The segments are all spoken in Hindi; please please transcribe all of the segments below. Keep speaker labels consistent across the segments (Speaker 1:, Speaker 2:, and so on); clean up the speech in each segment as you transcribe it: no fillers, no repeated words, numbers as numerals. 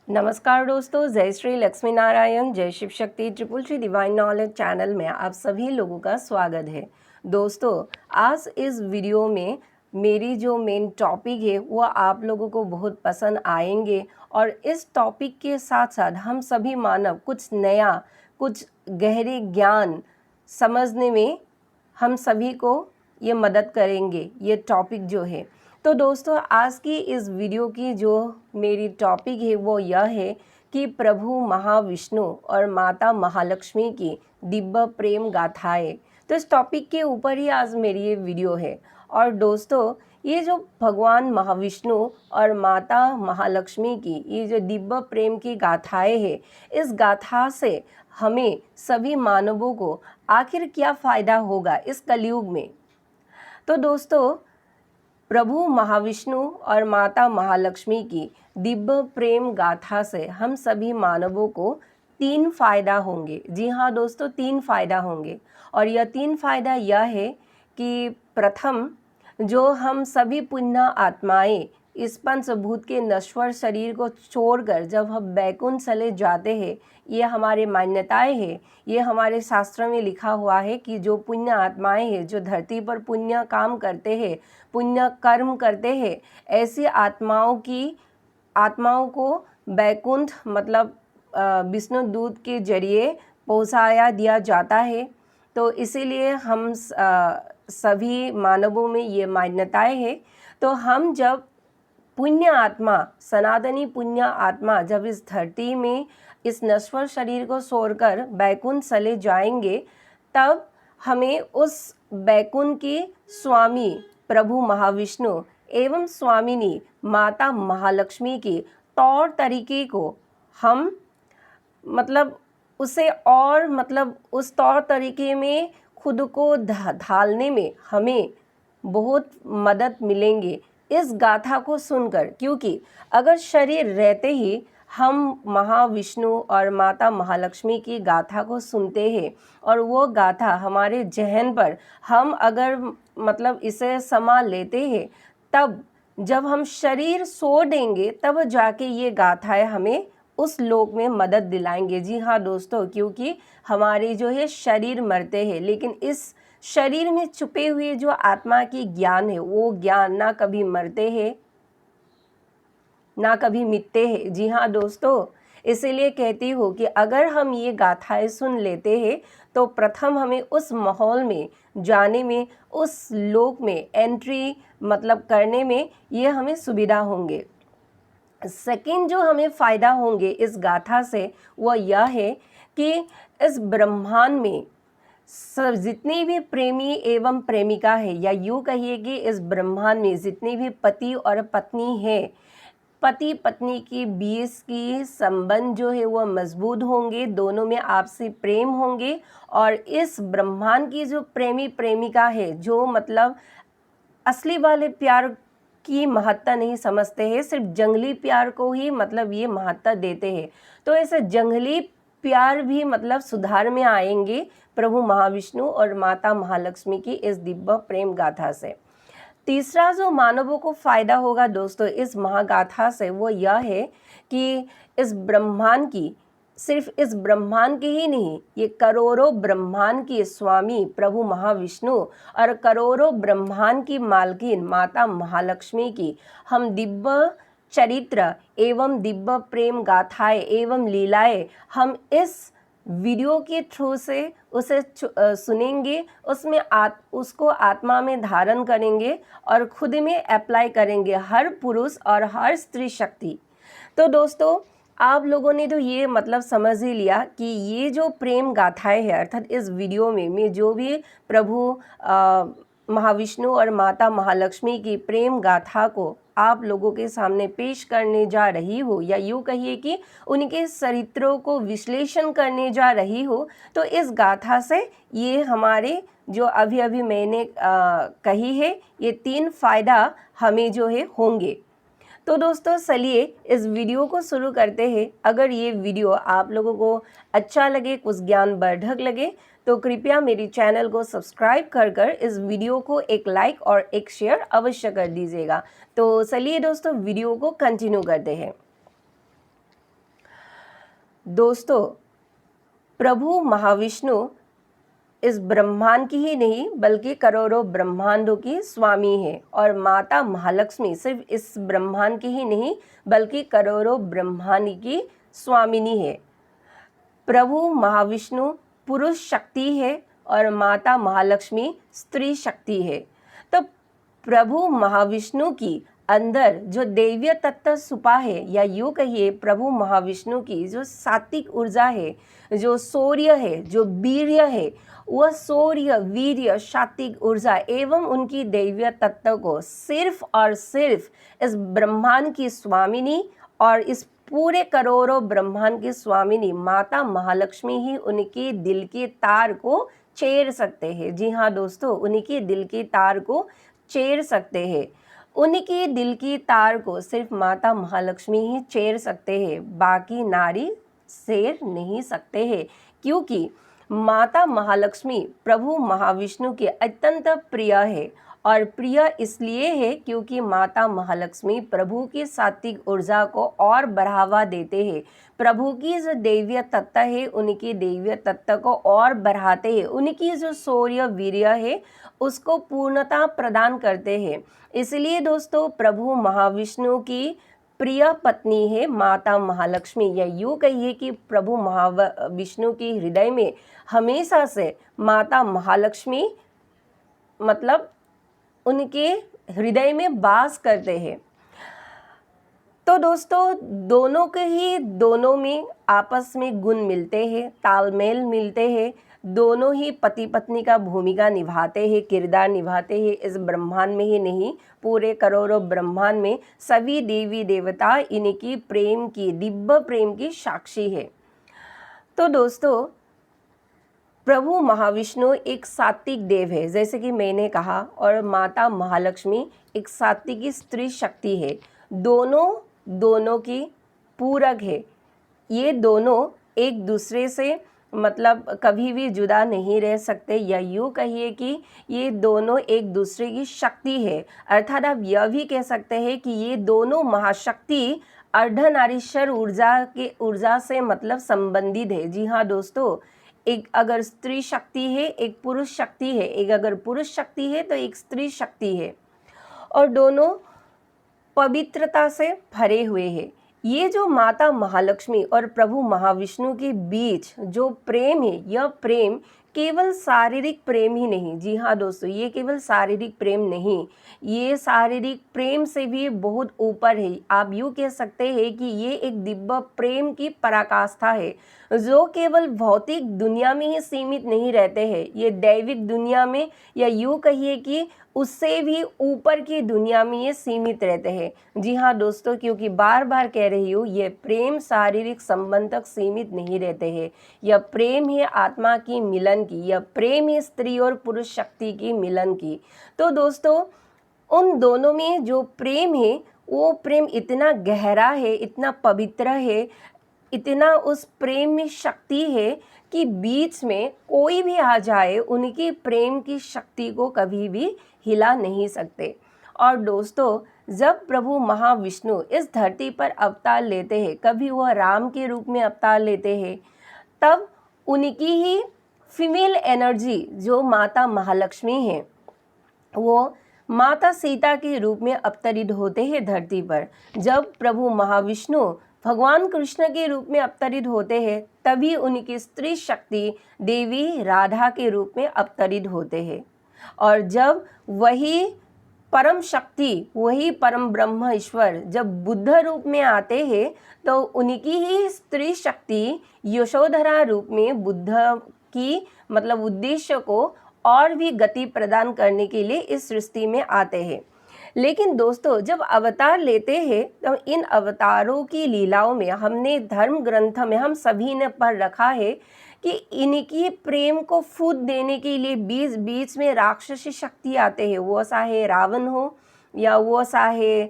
Speaker 1: नमस्कार दोस्तों, जय श्री लक्ष्मी नारायण, जय Shiv Shakti triple Shri divine knowledge channel में आप सभी लोगों का स्वागत है। दोस्तों, आज इस वीडियो में मेरी जो मेन टॉपिक है वो आप लोगों को बहुत पसंद आएंगे और इस टॉपिक के साथ साथ हम सभी मानव कुछ नया, कुछ गहरे ज्ञान समझने में हम सभी को ये मदद करेंगे, ये टॉपिक जो है। तो दोस्तों, आज की इस वीडियो की जो मेरी टॉपिक है वो यह है कि प्रभु महाविष्णु और माता महालक्ष्मी की दिव्य प्रेम गाथाएं। तो इस टॉपिक के ऊपर ही आज मेरी ये वीडियो है। और दोस्तों, ये जो भगवान महाविष्णु और माता महालक्ष्मी की ये जो दिव्य प्रेम की गाथाएं है, इस गाथा से हमें सभी मानवों को आखिर क्या फ़ायदा होगा इस कलयुग में। तो दोस्तों, प्रभु महाविष्णु और माता महालक्ष्मी की दिव्य प्रेम गाथा से हम सभी मानवों को 3 फायदा होंगे। जी हाँ दोस्तों, 3 फायदा होंगे। और यह 3 फायदा यह है कि प्रथम, जो हम सभी पुण्य आत्माएं इस पंचभूत के नश्वर शरीर को छोड़कर जब हम बैकुंठ चले जाते हैं, ये हमारे मान्यताएं हैं। ये हमारे शास्त्र में लिखा हुआ है कि जो पुण्य आत्माएं हैं, जो धरती पर पुण्य काम करते हैं, पुण्य कर्म करते हैं, ऐसी आत्माओं को बैकुंठ मतलब विष्णु दूत के जरिए पहुंचाया दिया जाता है। तो इसीलिए हम सभी मानवों में ये मान्यताएं हैं। तो हम जब पुण्य आत्मा, सनातनी पुण्य आत्मा जब इस धरती में इस नश्वर शरीर को छोड़कर बैकुंठ चले जाएंगे, तब हमें उस बैकुंठ की स्वामी प्रभु महाविष्णु एवं स्वामिनी माता महालक्ष्मी की तौर तरीके को हम उस तौर तरीके में खुद को ढालने में हमें बहुत मदद मिलेंगे इस गाथा को सुनकर। क्योंकि अगर शरीर रहते ही हम महाविष्णु और माता महालक्ष्मी की गाथा को सुनते हैं और वो गाथा हमारे जहन पर हम अगर इसे समा लेते हैं, तब जब हम शरीर छोड़ देंगे तब जाके ये गाथाएं हमें उस लोक में मदद दिलाएंगे। जी हाँ दोस्तों, क्योंकि हमारे जो है शरीर मरते हैं, लेकिन इस शरीर में छुपे हुए जो आत्मा की ज्ञान है, वो ज्ञान ना कभी मरते हैं ना कभी मिटते हैं। जी हाँ दोस्तों, इसीलिए कहती हूँ कि अगर हम ये गाथाएं सुन लेते हैं तो प्रथम हमें उस माहौल में जाने में, उस लोक में एंट्री करने में ये हमें सुविधा होंगे। सेकंड जो हमें फ़ायदा होंगे इस गाथा से वो यह है कि इस ब्रह्मांड में सब जितनी भी प्रेमी एवं प्रेमिका है, या यूँ कहिए कि इस ब्रह्मांड में जितनी भी पति और पत्नी है, पति पत्नी की बीच की संबंध जो है वो मजबूत होंगे, दोनों में आपसी प्रेम होंगे। और इस ब्रह्मांड की जो प्रेमी प्रेमिका है, जो असली वाले प्यार की महत्ता नहीं समझते हैं, सिर्फ जंगली प्यार को ही ये महत्ता देते हैं, तो ऐसे जंगली प्यार भी सुधार में आएंगे प्रभु महाविष्णु और माता महालक्ष्मी की इस दिव्य प्रेम गाथा से। तीसरा जो मानवों को फायदा होगा दोस्तों इस महागाथा से वो यह है कि सिर्फ इस ब्रह्मांड की ही नहीं, ये करोड़ों ब्रह्मांड की स्वामी प्रभु महाविष्णु और करोड़ों ब्रह्मांड की मालकिन माता महालक्ष्मी की हम दिव्य चरित्र एवं दिव्य प्रेम गाथाएं एवं लीलाएं हम इस वीडियो के थ्रू से उसे सुनेंगे, उसमें उसको आत्मा में धारण करेंगे और खुद में अप्लाई करेंगे, हर पुरुष और हर स्त्री शक्ति। तो दोस्तों, आप लोगों ने तो ये समझ ही लिया कि ये जो प्रेम गाथाएं है, अर्थात इस वीडियो में मैं जो भी प्रभु महाविष्णु और माता महालक्ष्मी की प्रेम गाथा को आप लोगों के सामने पेश करने जा रही हो, या यूँ कहिए कि उनके चरित्रों को विश्लेषण करने जा रही हो, तो इस गाथा से ये हमारे जो अभी मैंने कही है, ये 3 फायदा हमें जो है होंगे। तो दोस्तों, चलिए इस वीडियो को शुरू करते हैं। अगर ये वीडियो आप लोगों को अच्छा लगे, कुछ ज्ञानवर्धक लगे, तो कृपया मेरी चैनल को सब्सक्राइब कर इस वीडियो को एक लाइक और एक शेयर अवश्य कर दीजिएगा। तो चलिए दोस्तों, वीडियो को कंटिन्यू करते हैं। दोस्तों, प्रभु महाविष्णु इस ब्रह्मांड की ही नहीं बल्कि करोड़ों ब्रह्मांडों की स्वामी है, और माता महालक्ष्मी सिर्फ इस ब्रह्मांड की ही नहीं बल्कि करोड़ों ब्रह्मांड की स्वामिनी है। प्रभु महाविष्णु पुरुष शक्ति है और माता महालक्ष्मी स्त्री शक्ति है। तो प्रभु महाविष्णु की अंदर जो दैवीय तत्व छुपा है, या यूँ कहिए प्रभु महाविष्णु की जो सात्विक ऊर्जा है, जो शौर्य है, जो वीर्य है, वह शौर्य, वीर्य, सात्विक ऊर्जा एवं उनकी दैवीय तत्व को सिर्फ और सिर्फ इस ब्रह्मांड की स्वामिनी और इस पूरे करोड़ों ब्रह्मांड की स्वामिनी माता महालक्ष्मी ही उनके दिल के तार को चेर सकते हैं। जी हाँ दोस्तों, उनके दिल के तार को चेर सकते हैं। उनके दिल की तार को सिर्फ माता महालक्ष्मी ही चेर सकते हैं, बाकी नारी चेर नहीं सकते हैं, क्योंकि माता महालक्ष्मी प्रभु महाविष्णु के अत्यंत प्रिय है। और प्रिय इसलिए है क्योंकि माता महालक्ष्मी प्रभु की सात्विक ऊर्जा को और बढ़ावा देते हैं, प्रभु की जो दैवीय तत्व है उनकी दैवीय तत्व को और बढ़ाते हैं, उनकी जो शौर्य वीर्य है उसको पूर्णता प्रदान करते हैं। इसलिए दोस्तों, प्रभु महाविष्णु की प्रिय पत्नी है माता महालक्ष्मी, या यूँ कहिए कि प्रभु महाविष्णु के हृदय में हमेशा से माता महालक्ष्मी मतलब उनके हृदय में वास करते हैं। तो दोस्तों, दोनों में आपस में गुण मिलते हैं, तालमेल मिलते हैं, दोनों ही पति पत्नी का भूमिका निभाते हैं, किरदार निभाते हैं। इस ब्रह्मांड में ही नहीं, पूरे करोड़ों ब्रह्मांड में सभी देवी देवता इनकी प्रेम की, दिव्य प्रेम की साक्षी है। तो दोस्तों, प्रभु महाविष्णु एक सात्विक देव है जैसे कि मैंने कहा, और माता महालक्ष्मी एक सात्विक स्त्री शक्ति है। दोनों की पूरक है। ये दोनों एक दूसरे से मतलब कभी भी जुदा नहीं रह सकते, या यूँ कहिए कि ये दोनों एक दूसरे की शक्ति है। अर्थात आप यह भी कह सकते हैं कि ये दोनों महाशक्ति अर्धनारीश्वर ऊर्जा से मतलब संबंधित है। जी हाँ दोस्तों, एक अगर स्त्री शक्ति है, एक पुरुष शक्ति है, एक अगर पुरुष शक्ति है तो एक स्त्री शक्ति है, और दोनों पवित्रता से भरे हुए हैं। ये जो माता महालक्ष्मी और प्रभु महाविष्णु के बीच जो प्रेम है, यह प्रेम केवल शारीरिक प्रेम ही नहीं। जी हाँ दोस्तों, ये केवल शारीरिक प्रेम नहीं, ये शारीरिक प्रेम से भी बहुत ऊपर है। आप यूँ कह सकते हैं कि ये एक दिव्य प्रेम की पराकाष्ठा है, जो केवल भौतिक दुनिया में ही सीमित नहीं रहते हैं, ये दैविक दुनिया में, या यूँ कहिए कि उससे भी ऊपर की दुनिया में ये सीमित रहते हैं। जी हाँ दोस्तों, क्योंकि बार बार कह रही हूँ, ये प्रेम शारीरिक संबंध तक सीमित नहीं रहते हैं। यह प्रेम है आत्मा की मिलन की, यह प्रेम है स्त्री और पुरुष शक्ति की मिलन की। तो दोस्तों, उन दोनों में जो प्रेम है वो प्रेम इतना गहरा है, इतना पवित्र है, इतना उस प्रेम में शक्ति है कि बीच में कोई भी आ जाए उनकी प्रेम की शक्ति को कभी भी हिला नहीं सकते। और दोस्तों, जब प्रभु महाविष्णु इस धरती पर अवतार लेते हैं, कभी वह राम के रूप में अवतार लेते हैं, तब उनकी ही फीमेल एनर्जी जो माता महालक्ष्मी है, वो माता सीता के रूप में अवतरित होते हैं धरती पर। जब प्रभु महाविष्णु भगवान कृष्ण के रूप में अवतरित होते हैं, तभी उनकी स्त्री शक्ति देवी राधा के रूप में अवतरित होते हैं। और जब वही परम शक्ति, वही परम ब्रह्म ईश्वर जब बुद्ध रूप में आते हैं, तो उनकी ही स्त्री शक्ति यशोधरा रूप में बुद्ध की मतलब उद्देश्य को और भी गति प्रदान करने के लिए इस सृष्टि में आते हैं। लेकिन दोस्तों, जब अवतार लेते हैं तो इन अवतारों की लीलाओं में हमने धर्म ग्रंथ में हम सभी ने पढ़ रखा है कि इनकी प्रेम को फूट देने के लिए बीच बीच में राक्षसी शक्ति आते हैं, वो चाहे रावण हो या वो चाहे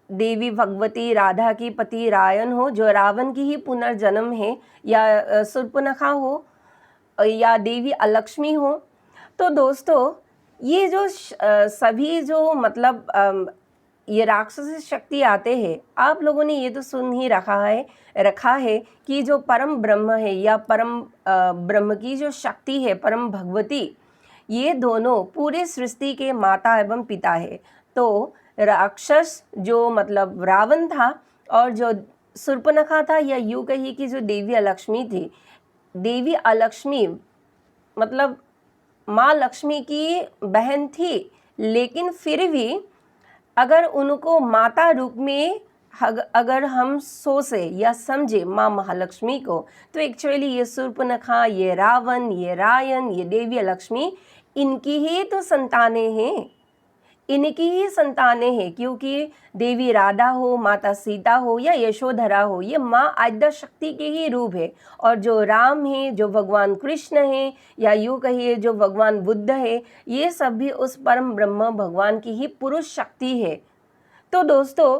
Speaker 1: देवी भगवती राधा की पति रायन हो जो रावण की ही पुनर्जन्म है, या शूर्पणखा हो या देवी अलक्ष्मी हो। तो दोस्तों, ये जो सभी जो मतलब ये राक्षसी शक्ति आते हैं, आप लोगों ने ये तो सुन ही रखा है कि जो परम ब्रह्म है या परम ब्रह्म की जो शक्ति है, परम भगवती, ये दोनों पूरे सृष्टि के माता एवं पिता है। तो राक्षस जो मतलब रावण था और जो शूर्पणखा था, या यूँ कहिए कि जो देवी अलक्ष्मी थी, देवी अलक्ष्मी मतलब माँ लक्ष्मी की बहन थी, लेकिन फिर भी अगर उनको माता रूप में अगर हम सोचे या समझे माँ महालक्ष्मी को, तो एक्चुअली ये शूर्पणखा, ये रावण, ये रायन, ये देवी लक्ष्मी, इनकी ही तो संतानें हैं, इनकी ही संतानें हैं। क्योंकि देवी राधा हो, माता सीता हो या यशोधरा हो, ये माँ आद्य शक्ति के ही रूप है। और जो राम है, जो भगवान कृष्ण है, या यूँ कहिए जो भगवान बुद्ध है, ये सब भी उस परम ब्रह्म भगवान की ही पुरुष शक्ति है। तो दोस्तों,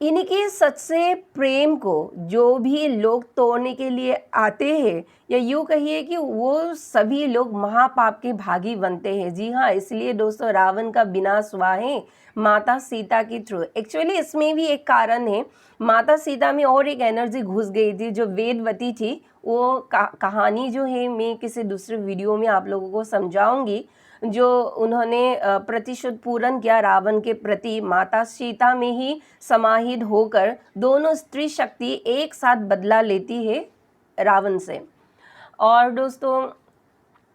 Speaker 1: इनके सच्चे प्रेम को जो भी लोग तोड़ने के लिए आते हैं, या यूँ कहिए कि वो सभी लोग महापाप के भागी बनते हैं। जी हाँ, इसलिए दोस्तों रावण का विनाश हुआ है माता सीता के थ्रू। एक्चुअली इसमें भी एक कारण है, माता सीता में और एक एनर्जी घुस गई थी जो वेदवती थी। वो कहानी जो है मैं किसी दूसरे वीडियो में आप लोगों को समझाऊंगी। जो उन्होंने प्रतिशोध पूर्ण किया रावण के प्रति, माता सीता में ही समाहित होकर दोनों स्त्री शक्ति एक साथ बदला लेती है रावण से। और दोस्तों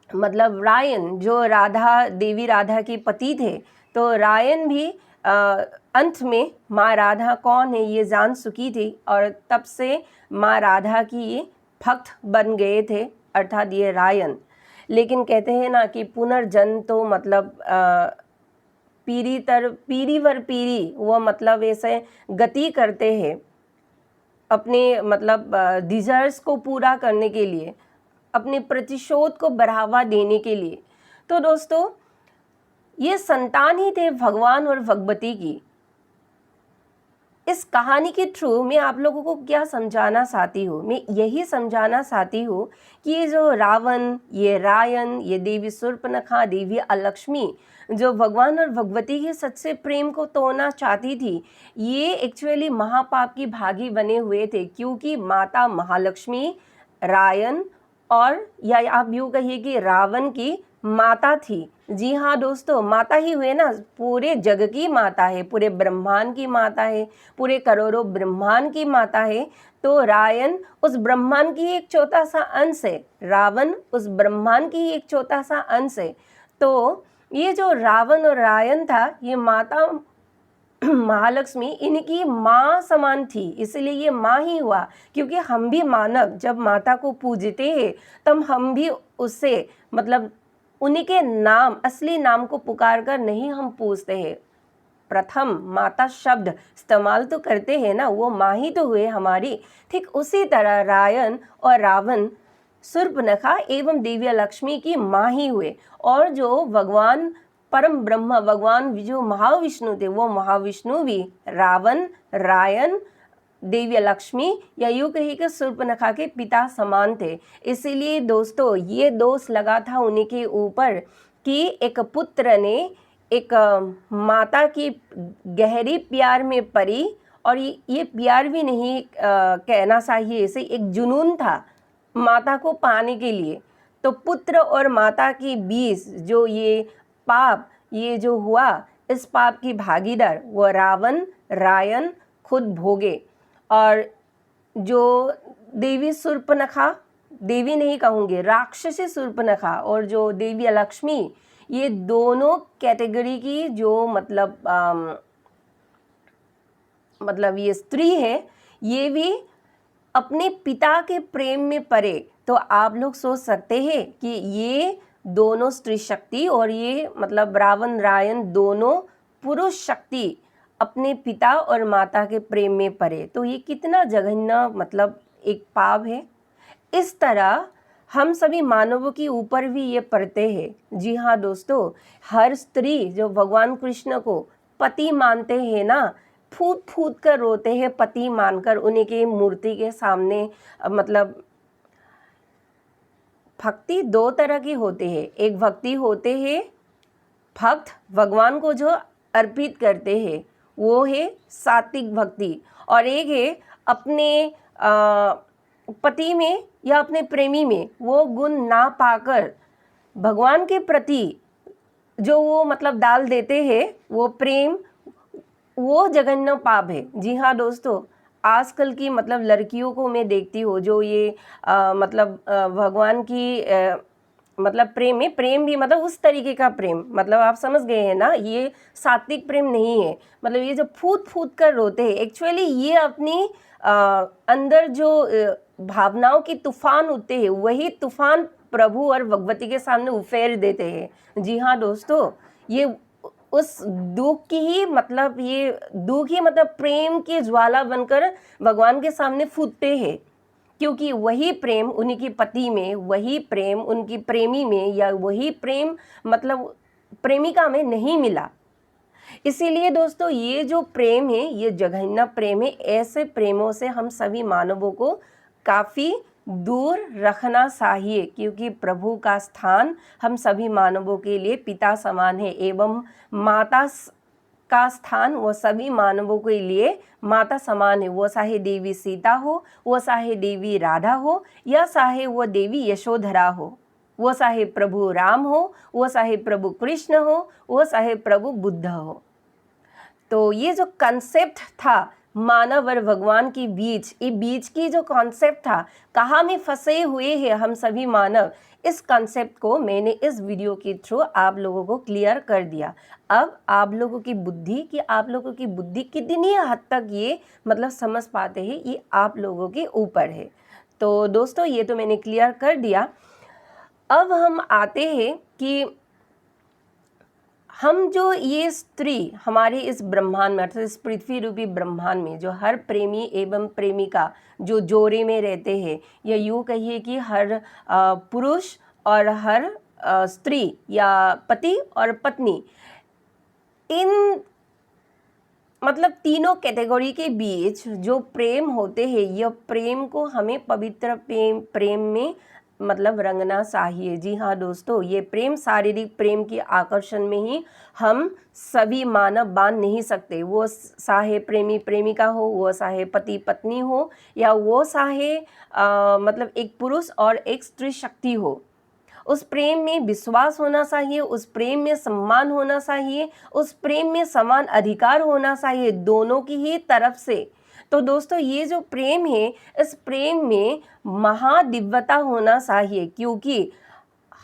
Speaker 1: मतलब रायन जो देवी राधा के पति थे, तो रायन भी अंत में माँ राधा कौन है ये जान चुकी थी, और तब से माँ राधा की ये भक्त बन गए थे, अर्थात ये रायन। लेकिन कहते हैं ना कि पुनर्जन्म तो मतलब पीढ़ी वर पीढ़ी वो मतलब ऐसे गति करते हैं अपने मतलब डिजायर्स को पूरा करने के लिए, अपने प्रतिशोध को बढ़ावा देने के लिए। तो दोस्तों, ये संतान ही थे भगवान और भगवती की। इस कहानी के थ्रू मैं आप लोगों को क्या समझाना चाहती हूँ, मैं यही समझाना चाहती हूँ कि ये जो रावण, ये रायन, ये देवी शूर्पणखा, देवी अलक्ष्मी जो भगवान और भगवती के सच्चे प्रेम को तोड़ना चाहती थी, ये एक्चुअली महापाप की भागी बने हुए थे। क्योंकि माता महालक्ष्मी रायन और या आप यूँ कहिए कि रावण की माता थी। जी हाँ दोस्तों, माता ही हुए ना, पूरे जग की माता है, पूरे ब्रह्मांड की माता है, पूरे करोड़ों ब्रह्मांड की माता है। तो रायन उस ब्रह्मांड की एक छोटा सा अंश है, रावण उस ब्रह्मांड की एक छोटा सा अंश है। तो ये जो रावण और रायन था, ये माता महालक्ष्मी इनकी माँ समान थी, इसलिए ये माँ ही हुआ। क्योंकि हम भी मानव जब माता को पूजते हैं, तब हम भी उससे मतलब उन्हीं के नाम, असली नाम को पुकार कर नहीं हम पूछते हैं, प्रथम माता शब्द इस्तेमाल तो करते हैं ना, वो माँ ही तो हुए हमारी। ठीक उसी तरह रायन और रावण शूर्पणखा एवं देवी लक्ष्मी की माँ ही हुए। और जो भगवान परम ब्रह्म, भगवान जो महाविष्णु थे, वो महाविष्णु भी रावण, रायन, देवी लक्ष्मी या यूँ कही कि शूर्पणखा के पिता समान थे। इसीलिए दोस्तों ये दोष लगा था उन्हीं के ऊपर कि एक पुत्र ने एक माता की गहरी प्यार में पड़ी, और ये प्यार भी नहीं कहना चाहिए, इसे एक जुनून था माता को पाने के लिए। तो पुत्र और माता के बीच जो ये पाप ये जो हुआ, इस पाप की भागीदार वो रावण रायन खुद भोगे। और जो देवी शूर्पणखा, देवी नहीं कहूँगी, राक्षसी शूर्पणखा और जो देवी लक्ष्मी, ये दोनों कैटेगरी की जो मतलब ये स्त्री है, ये भी अपने पिता के प्रेम में पड़े। तो आप लोग सोच सकते हैं कि ये दोनों स्त्री शक्ति और ये मतलब रावण रायन दोनों पुरुष शक्ति अपने पिता और माता के प्रेम में पड़े, तो ये कितना जघन्य मतलब एक पाप है। इस तरह हम सभी मानवों के ऊपर भी ये पड़ते हैं। जी हाँ दोस्तों, हर स्त्री जो भगवान कृष्ण को पति मानते हैं ना, फूट फूट कर रोते हैं पति मानकर उन्हीं के मूर्ति के सामने। मतलब भक्ति दो तरह की होते हैं, एक भक्ति होते हैं भक्त भगवान को जो अर्पित करते हैं, वो है सात्विक भक्ति। और एक है अपने पति में या अपने प्रेमी में वो गुण ना पाकर भगवान के प्रति जो वो मतलब डाल देते हैं वो प्रेम, वो जघन्य पाप है। जी हाँ दोस्तों, आजकल की मतलब लड़कियों को मैं देखती हूँ जो ये भगवान की मतलब प्रेम भी मतलब उस तरीके का प्रेम, मतलब आप समझ गए हैं ना, ये सात्विक प्रेम नहीं है। मतलब ये जो फूट फूट कर रोते हैं, एक्चुअली ये अपनी अंदर जो भावनाओं की तूफान उठते हैं, वही तूफान प्रभु और भगवती के सामने उफेर देते हैं। जी हाँ दोस्तों, ये उस दुख की ही मतलब ये दुख ही मतलब प्रेम की ज्वाला बनकर भगवान के सामने फूटते हैं, क्योंकि वही प्रेम उनकी पति में, वही प्रेम उनकी प्रेमी में, या वही प्रेम मतलब प्रेमिका में नहीं मिला। इसीलिए दोस्तों ये जो प्रेम है ये जघन्य प्रेम है। ऐसे प्रेमों से हम सभी मानवों को काफ़ी दूर रखना चाहिए, क्योंकि प्रभु का स्थान हम सभी मानवों के लिए पिता समान है, एवं माता का स्थान वो सभी मानवों के लिए माता समान है। वो चाहे देवी सीता हो, वो चाहे देवी राधा हो, या चाहे वो देवी यशोधरा हो, वो चाहे प्रभु राम हो, वो चाहे प्रभु कृष्ण हो, वो चाहे प्रभु बुद्ध हो। तो ये जो कंसेप्ट था मानव और भगवान के बीच, ये बीच की जो कॉन्सेप्ट था, कहाँ में फंसे हुए हैं हम सभी मानव, इस कॉन्सेप्ट को मैंने इस वीडियो के थ्रू आप लोगों को क्लियर कर दिया। अब आप लोगों की बुद्धि कितनी हद तक ये मतलब समझ पाते हैं, ये आप लोगों के ऊपर है। तो दोस्तों ये तो मैंने क्लियर कर दिया। अब हम आते हैं कि हम जो ये स्त्री हमारे इस ब्रह्मांड में, अर्थात इस पृथ्वी रूपी ब्रह्मांड में जो हर प्रेमी एवं प्रेमिका जो जोड़े में रहते हैं, या यूँ कहिए कि हर पुरुष और हर स्त्री या पति और पत्नी, इन मतलब तीनों कैटेगरी के बीच जो प्रेम होते हैं, यह प्रेम को हमें पवित्र प्रेम में मतलब रंगना चाहिए। जी हाँ दोस्तों, ये प्रेम शारीरिक प्रेम की आकर्षण में ही हम सभी मानव बांध नहीं सकते। वो चाहे प्रेमी प्रेमिका हो, वो चाहे पति पत्नी हो, या वो चाहे मतलब एक पुरुष और एक स्त्री शक्ति हो। उस प्रेम में विश्वास होना चाहिए, उस प्रेम में सम्मान होना चाहिए, उस प्रेम में समान अधिकार होना चाहिए दोनों की ही तरफ से। तो दोस्तों ये जो प्रेम है, इस प्रेम में महादिव्यता होना चाहिए, क्योंकि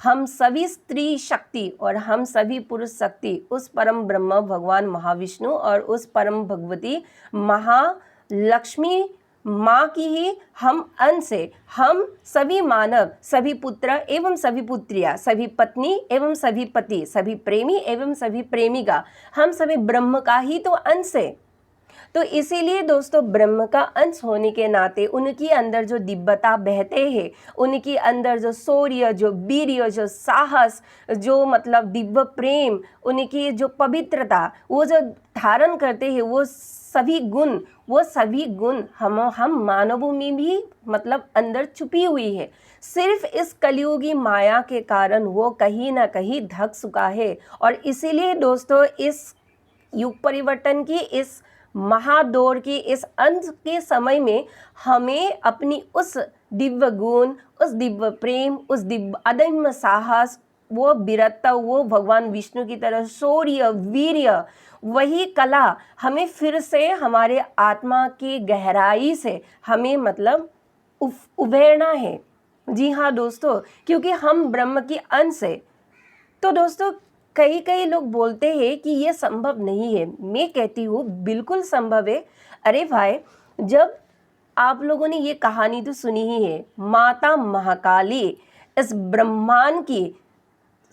Speaker 1: हम सभी स्त्री शक्ति और हम सभी पुरुष शक्ति उस परम ब्रह्म भगवान महाविष्णु और उस परम भगवती महालक्ष्मी माँ की ही हम अंश है। हम सभी मानव, सभी पुत्र एवं सभी पुत्रियाँ, सभी पत्नी एवं सभी पति, सभी प्रेमी एवं सभी प्रेमिका, हम सभी ब्रह्म का ही तो अंश है। तो इसीलिए दोस्तों ब्रह्म का अंश होने के नाते उनके अंदर जो दिव्यता बहते हैं, उनके अंदर जो शौर्य, जो वीर्य, जो साहस, जो मतलब दिव्य प्रेम, उनकी जो पवित्रता वो जो धारण करते हैं, वो सभी गुण हम मानवों में भी मतलब अंदर छुपी हुई है। सिर्फ इस कलियुगी माया के कारण वो कहीं ना कहीं ढक चुका है। और इसीलिए दोस्तों इस युग परिवर्तन की, इस महादौर की, इस अंत के समय में हमें अपनी उस दिव्य गुण, उस दिव्य प्रेम, उस दिव्य अदम्य साहस, वो वीरता, वो भगवान विष्णु की तरह शौर्य, वीर्य, वही कला हमें फिर से हमारे आत्मा की गहराई से हमें मतलब उभरना है। जी हाँ दोस्तों, क्योंकि हम ब्रह्म की अंश है। तो दोस्तों कई लोग बोलते हैं कि ये संभव नहीं है। मैं कहती हूँ बिल्कुल संभव है। अरे भाई, जब आप लोगों ने ये कहानी तो सुनी ही है, माता महाकाली इस ब्रह्मांड की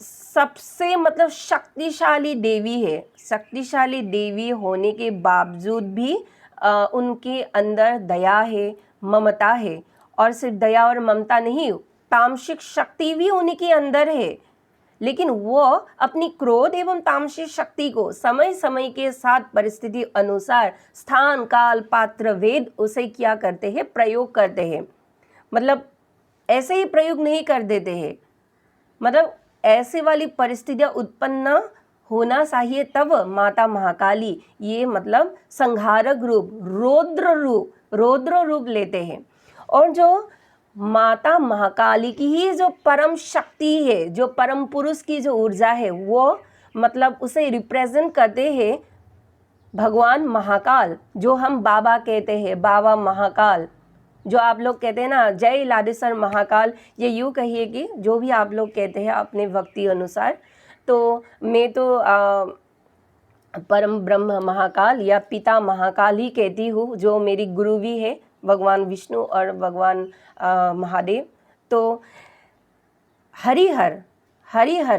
Speaker 1: सबसे मतलब शक्तिशाली देवी है। शक्तिशाली देवी होने के बावजूद भी उनके अंदर दया है, ममता है, और सिर्फ दया और ममता नहीं, तामसिक शक्ति भी उनके अंदर है। लेकिन वो अपनी क्रोध एवं तामसिक शक्ति को समय समय के साथ परिस्थिति अनुसार स्थान काल पात्र वेद उसे क्या करते हैं, प्रयोग करते हैं। मतलब ऐसे ही प्रयोग नहीं कर देते हैं, मतलब ऐसे वाली परिस्थितियां उत्पन्न होना चाहिए, तब माता महाकाली ये मतलब संहारक रूप, रौद्र रूप लेते हैं। और जो माता महाकाली की ही जो परम शक्ति है, जो परम पुरुष की जो ऊर्जा है, वो मतलब उसे रिप्रेजेंट करते हैं भगवान महाकाल, जो हम बाबा कहते हैं, बाबा महाकाल। जो आप लोग कहते हैं ना, जय लाडेश्वर महाकाल, ये यूँ कहिए कि जो भी आप लोग कहते हैं अपने भक्ति अनुसार। तो मैं तो परम ब्रह्म महाकाल या पिता महाकाल ही कहती हूँ, जो मेरी गुरु भी है, भगवान विष्णु और भगवान महादेव। तो हरिहर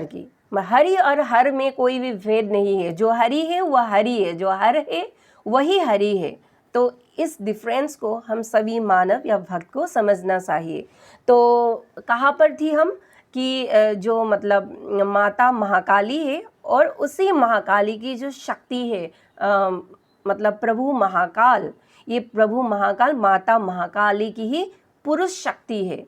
Speaker 1: की, हरि और हर में कोई भी भेद नहीं है। जो हरि है वह हरि है, जो हर है वही हरि है। तो इस डिफरेंस को हम सभी मानव या भक्त को समझना चाहिए। तो कहाँ पर थी हम कि जो मतलब माता महाकाली है, और उसी महाकाली की जो शक्ति है मतलब प्रभु महाकाल, ये प्रभु महाकाल माता महाकाली की ही पुरुष शक्ति है।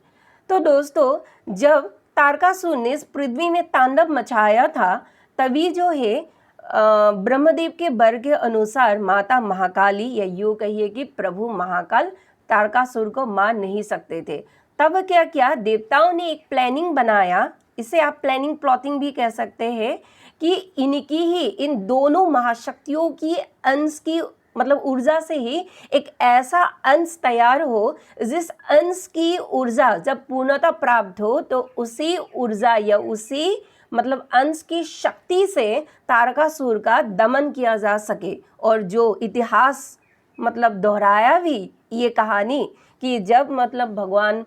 Speaker 1: तो दोस्तों, जब तारकासुर ने इस पृथ्वी में तांडव मचाया था, तभी जो है ब्रह्मदेव के वर के अनुसार माता महाकाली या यूँ कहिए कि प्रभु महाकाल तारकासुर को मार नहीं सकते थे। तब क्या किया, देवताओं ने एक प्लानिंग बनाया, इसे आप प्लानिंग प्लॉटिंग भी कह सकते हैं, कि इनकी ही, इन दोनों महाशक्तियों की अंश की मतलब ऊर्जा से ही एक ऐसा अंश तैयार हो, जिस अंश की ऊर्जा जब पूर्णता प्राप्त हो, तो उसी ऊर्जा या उसी मतलब अंश की शक्ति से तारकासुर का दमन किया जा सके। और जो इतिहास मतलब दोहराया भी ये कहानी कि जब मतलब भगवान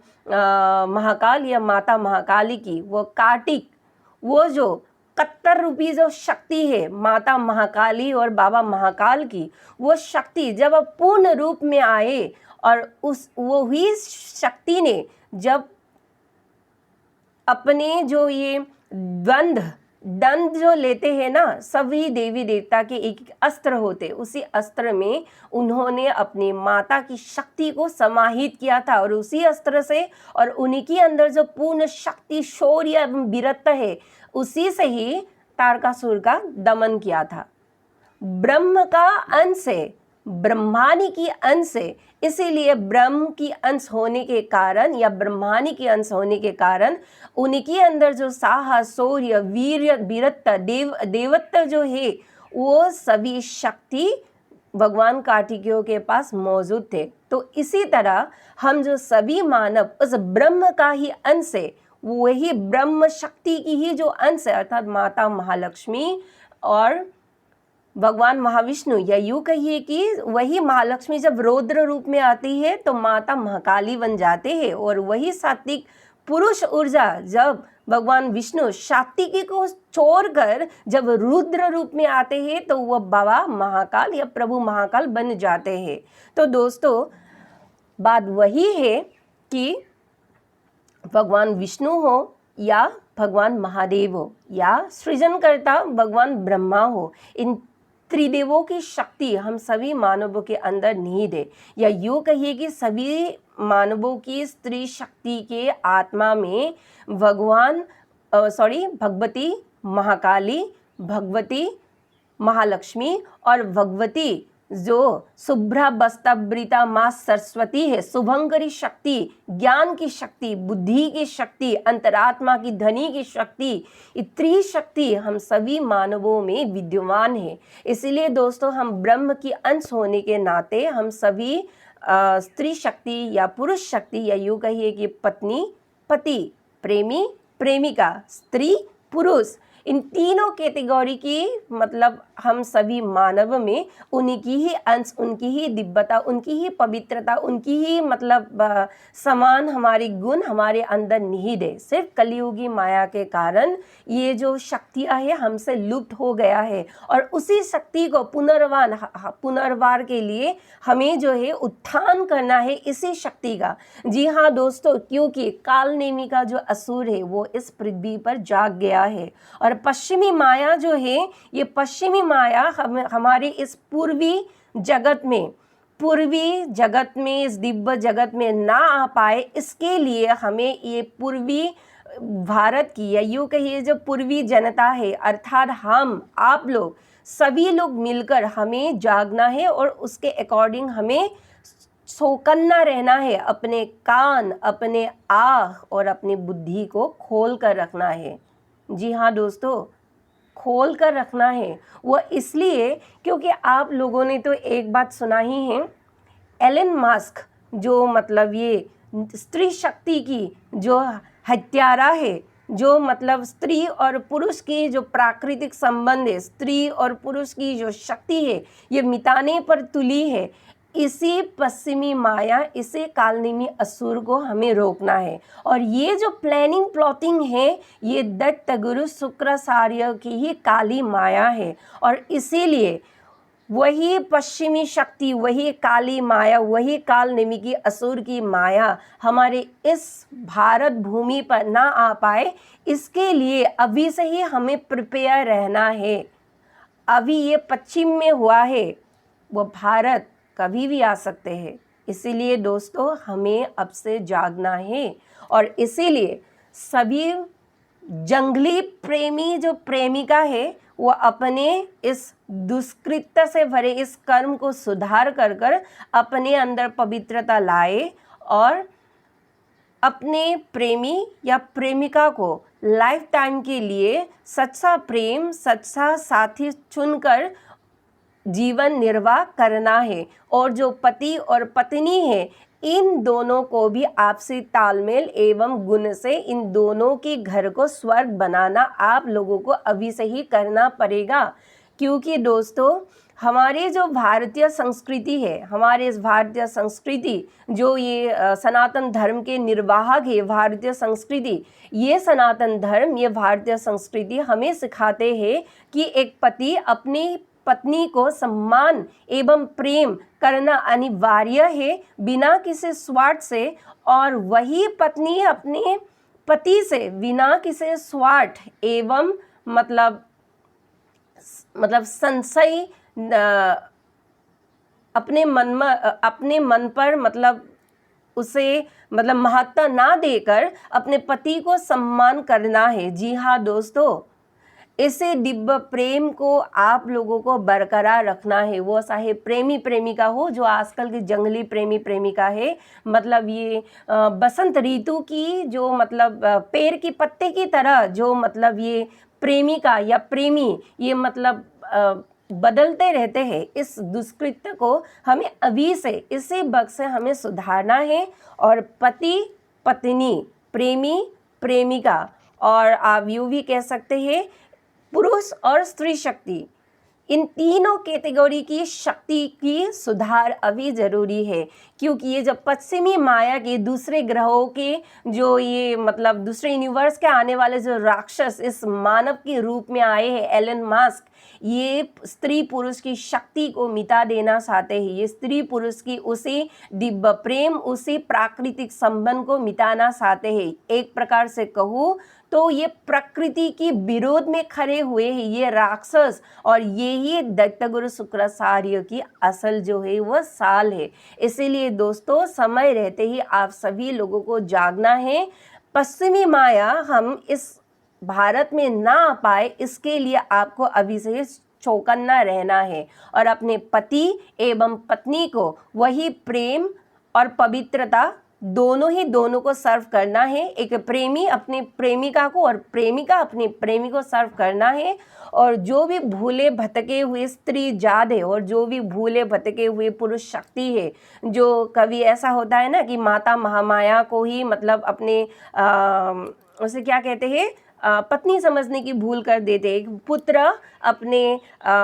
Speaker 1: महाकाल या माता महाकाली की वो कार्तिक, वो जो 71 रूपी जो शक्ति है माता महाकाली और बाबा महाकाल की, वो शक्ति जब पूर्ण रूप में आए, और वो ही शक्ति ने जब अपने जो ये दंड जो लेते हैं ना, सभी देवी देवता के एक अस्त्र होते, उसी अस्त्र में उन्होंने अपनी माता की शक्ति को समाहित किया था, और उसी अस्त्र से और उन्हीं के अंदर जो पूर्ण शक्ति, शौर्य एवं वीरत्व है, उसी से ही तारकासुर का दमन किया था। ब्रह्म का अंश है, ब्रह्मानी की अंश है, इसीलिए ब्रह्म की अंश होने के कारण या ब्रह्मानी की अंश होने के कारण उनके अंदर जो साहस, शौर्य, वीरत्व, देवत्व जो है, वो सभी शक्ति भगवान कार्तिकेय के पास मौजूद थे। तो इसी तरह हम जो सभी मानव उस ब्रह्म का ही अंश है, वही ब्रह्म शक्ति की ही जो अंश है, अर्थात माता महालक्ष्मी और भगवान महाविष्णु, या यूँ कहिए कि वही महालक्ष्मी जब रौद्र रूप में आती है तो माता महाकाली बन जाते हैं, और वही सात्विक पुरुष ऊर्जा जब भगवान विष्णु सात्विकी को छोड़कर जब रुद्र रूप में आते हैं, तो वह बाबा महाकाल या प्रभु महाकाल बन जाते हैं। तो दोस्तों, बात वही है कि भगवान विष्णु हो या भगवान महादेव हो या सृजनकर्ता भगवान ब्रह्मा हो, इन त्रिदेवों की शक्ति हम सभी मानवों के अंदर निहित है, या यूँ कहिए कि सभी मानवों की स्त्री शक्ति के आत्मा में भगवती महाकाली, भगवती महालक्ष्मी और भगवती जो शुभ्रबस्तवृता माँ सरस्वती है, शुभंकरी शक्ति, ज्ञान की शक्ति, बुद्धि की शक्ति, अंतरात्मा की धनी की शक्ति, इतनी शक्ति हम सभी मानवों में विद्यमान है। इसलिए दोस्तों, हम ब्रह्म की अंश होने के नाते हम सभी स्त्री शक्ति या पुरुष शक्ति, या यूँ कहिए कि पत्नी, पति, प्रेमी, प्रेमिका, स्त्री, पुरुष, इन तीनों कैटेगरी की मतलब हम सभी मानव में उनकी ही अंश, उनकी ही दिव्यता, उनकी ही पवित्रता, उनकी ही मतलब समान हमारी गुण हमारे अंदर निहित है। सिर्फ कलियुगी माया के कारण ये जो शक्तियाँ है हमसे लुप्त हो गया है, और उसी शक्ति को पुनर्वार के लिए हमें जो है उत्थान करना है इसी शक्ति का। जी हाँ दोस्तों, क्योंकि कालनेमी का जो असुर है वो इस पृथ्वी पर जाग गया है, और पश्चिमी माया जो है, ये पश्चिमी माया हमारे इस पूर्वी जगत में, इस दिव्य जगत में ना आ पाए, इसके लिए हमें ये पूर्वी भारत की या यूँ कहिए जो पूर्वी जनता है, अर्थात हम आप लोग सभी लोग मिलकर हमें जागना है और उसके अकॉर्डिंग हमें चौकन्ना रहना है। अपने कान, अपने आँख और अपनी बुद्धि को खोल कर रखना है। जी हाँ दोस्तों, खोल कर रखना है। वह इसलिए क्योंकि आप लोगों ने तो एक बात सुना ही है, एलन मस्क जो मतलब ये स्त्री शक्ति की जो हत्यारा है, जो मतलब स्त्री और पुरुष की जो प्राकृतिक संबंध है, स्त्री और पुरुष की जो शक्ति है, ये मिटाने पर तुली है। इसी पश्चिमी माया, इसी कालनेमी असुर को हमें रोकना है। और ये जो प्लानिंग प्लॉटिंग है, ये दत्त गुरु शुक्राचार्य की ही काली माया है। और इसीलिए वही पश्चिमी शक्ति, वही काली माया, वही कालनेमी की असुर की माया हमारे इस भारत भूमि पर ना आ पाए, इसके लिए अभी से ही हमें प्रिपेयर रहना है। अभी ये पश्चिम में हुआ है, वो भारत कभी भी आ सकते हैं। इसीलिए दोस्तों हमें अब से जागना है। और इसीलिए सभी जंगली प्रेमी जो प्रेमिका है, वो अपने इस दुष्कृत्य से भरे इस कर्म को सुधार कर कर अपने अंदर पवित्रता लाए और अपने प्रेमी या प्रेमिका को लाइफ टाइम के लिए सच्चा प्रेम, सच्चा साथी चुनकर जीवन निर्वाह करना है। और जो पति और पत्नी है, इन दोनों को भी आपसी तालमेल एवं गुण से इन दोनों के घर को स्वर्ग बनाना आप लोगों को अभी से ही करना पड़ेगा। क्योंकि दोस्तों हमारे जो भारतीय संस्कृति है, हमारे इस भारतीय संस्कृति जो ये सनातन धर्म के निर्वाहक है, भारतीय संस्कृति, ये सनातन धर्म, ये भारतीय संस्कृति हमें सिखाते हैं कि एक पति अपनी पत्नी को सम्मान एवं प्रेम करना अनिवार्य है, बिना किसी स्वार्थ से। और वही पत्नी अपने पति से बिना किसी स्वार्थ एवं मतलब संशय अपने मन पर मतलब उसे मतलब महत्व ना देकर अपने पति को सम्मान करना है। जी हाँ दोस्तों, इसे दिव्य प्रेम को आप लोगों को बरकरार रखना है। वो चाहे प्रेमी प्रेमिका हो, जो आजकल की जंगली प्रेमी प्रेमिका है, मतलब ये बसंत ऋतु की जो मतलब पेड़ की पत्ते की तरह जो मतलब ये प्रेमिका या प्रेमी ये मतलब बदलते रहते हैं। इस दुष्कृत्य को हमें अभी से, इसी वक्त से हमें सुधारना है। और पति पत्नी, प्रेमी प्रेमिका, और आप यूँ भी कह सकते हैं पुरुष और स्त्री शक्ति, इन तीनों कैटेगरी की शक्ति की सुधार अभी ज़रूरी है। क्योंकि ये जब पश्चिमी माया के दूसरे ग्रहों के जो ये मतलब दूसरे यूनिवर्स के आने वाले जो राक्षस इस मानव के रूप में आए हैं, एलन मस्क, ये स्त्री पुरुष की शक्ति को मिटा देना चाहते हैं। ये स्त्री पुरुष की उसी दिव्य प्रेम, उसी प्राकृतिक संबंध को मिटाना चाहते हैं। एक प्रकार से कहूँ तो ये प्रकृति की विरोध में खड़े हुए हैं ये राक्षस। और यही दैत्यगुरु शुक्राचार्य की असल जो है वह साल है। इसीलिए दोस्तों समय रहते ही आप सभी लोगों को जागना है। पश्चिमी माया हम इस भारत में ना आ पाए, इसके लिए आपको अभी से चौकन्ना रहना है और अपने पति एवं पत्नी को वही प्रेम और पवित्रता दोनों को सर्व करना है। एक प्रेमी अपने प्रेमिका को और प्रेमिका अपने प्रेमी को सर्व करना है। और जो भी भूले भटके हुए स्त्री जात है और जो भी भूले भटके हुए पुरुष शक्ति है, जो कभी ऐसा होता है ना कि माता महामाया को ही मतलब अपने उसे क्या कहते हैं पत्नी समझने की भूल कर देते हैं। पुत्र अपने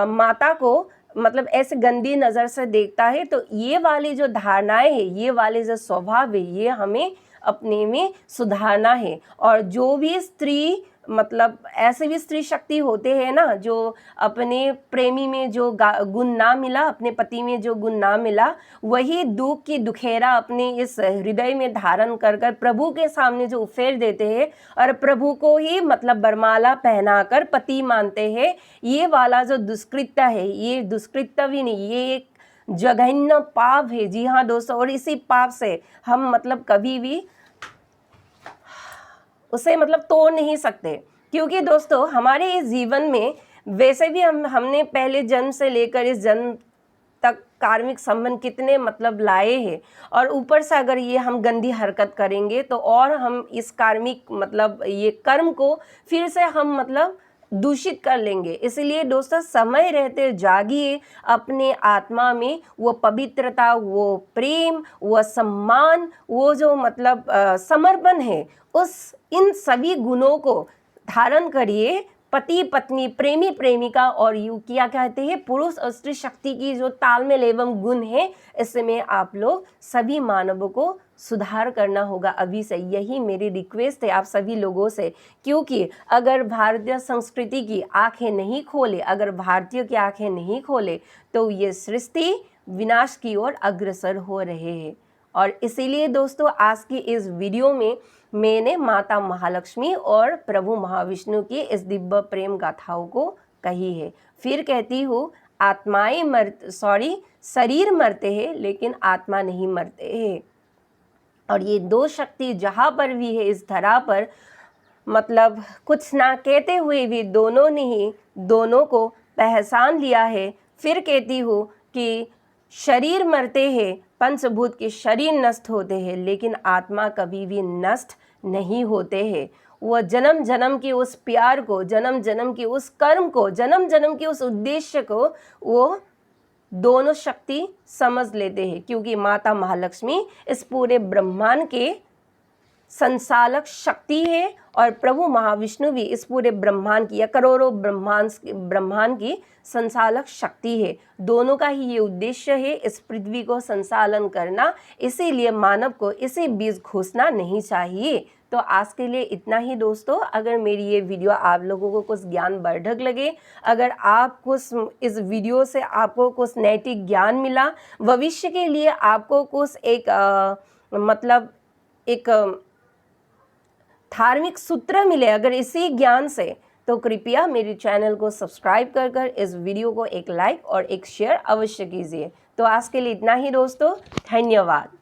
Speaker 1: माता को मतलब ऐसे गंदी नज़र से देखता है। तो ये वाली जो धारणाएं है, ये वाले जो स्वभाव है, ये हमें अपने में सुधारना है। और जो भी स्त्री मतलब ऐसे भी स्त्री शक्ति होते हैं ना, जो अपने प्रेमी में जो गुण ना मिला, अपने पति में जो गुण ना मिला, वही दुख की दुखेरा अपने इस हृदय में धारण कर कर प्रभु के सामने जो उफेर देते हैं और प्रभु को ही मतलब बरमाला पहनाकर पति मानते हैं। ये वाला जो दुष्कृत्य है, ये दुष्कृत्य भी नहीं, ये एक जघन्य पाप है। जी हाँ दोस्तों, और इसी पाप से हम मतलब कभी भी उसे मतलब तोड़ नहीं सकते, क्योंकि दोस्तों हमारे इस जीवन में वैसे भी हमने पहले जन्म से लेकर इस जन्म तक कार्मिक संबंध कितने मतलब लाए हैं, और ऊपर से अगर ये हम गंदी हरकत करेंगे तो और हम इस कार्मिक मतलब ये कर्म को फिर से हम मतलब दूषित कर लेंगे। इसलिए दोस्तों समय रहते जागिए, अपने आत्मा में वो पवित्रता, वो प्रेम, वो सम्मान, वो जो मतलब समर्पण है, उस इन सभी गुणों को धारण करिए। पति पत्नी, प्रेमी प्रेमिका और यू क्या कहते हैं पुरुष और स्त्री शक्ति की जो तालमेल एवं गुण है, इसमें आप लोग सभी मानवों को सुधार करना होगा अभी से। यही मेरी रिक्वेस्ट है आप सभी लोगों से, क्योंकि अगर भारतीय संस्कृति की आंखें नहीं खोले, अगर भारतीयों की आंखें नहीं खोले, तो ये सृष्टि विनाश की ओर अग्रसर हो रहे हैं। और इसीलिए दोस्तों आज की इस वीडियो में मैंने माता महालक्ष्मी और प्रभु महाविष्णु की इस दिव्य प्रेम गाथाओं को कही है। फिर कहती हूँ, शरीर मरते हैं लेकिन आत्मा नहीं मरते हैं। और ये दो शक्ति जहाँ पर भी है इस धरा पर, मतलब कुछ ना कहते हुए भी दोनों ने ही दोनों को पहचान लिया है। फिर कहती हूँ कि शरीर मरते हैं, पंचभूत के शरीर नष्ट होते हैं, लेकिन आत्मा कभी भी नष्ट नहीं होते हैं। वो जन्म जन्म के उस प्यार को, जन्म जन्म के उस कर्म को, जन्म जन्म के उस उद्देश्य को वो दोनों शक्ति समझ लेते हैं, क्योंकि माता महालक्ष्मी इस पूरे ब्रह्मांड के संचालक शक्ति है और प्रभु महाविष्णु भी इस पूरे ब्रह्मांड की या करोड़ों ब्रह्मांड की संचालक शक्ति है। दोनों का ही ये उद्देश्य है, इस पृथ्वी को संचालन करना। इसीलिए मानव को इसी बीच घुसना नहीं चाहिए। तो आज के लिए इतना ही दोस्तों। अगर मेरी ये वीडियो आप लोगों को कुछ ज्ञानवर्धक लगे, अगर आप कुछ इस वीडियो से आपको कुछ नैतिक ज्ञान मिला, भविष्य के लिए आपको कुछ एक धार्मिक सूत्र मिले अगर इसी ज्ञान से, तो कृपया मेरे चैनल को सब्सक्राइब कर इस वीडियो को एक लाइक और एक शेयर अवश्य कीजिए। तो आज के लिए इतना ही दोस्तों, धन्यवाद।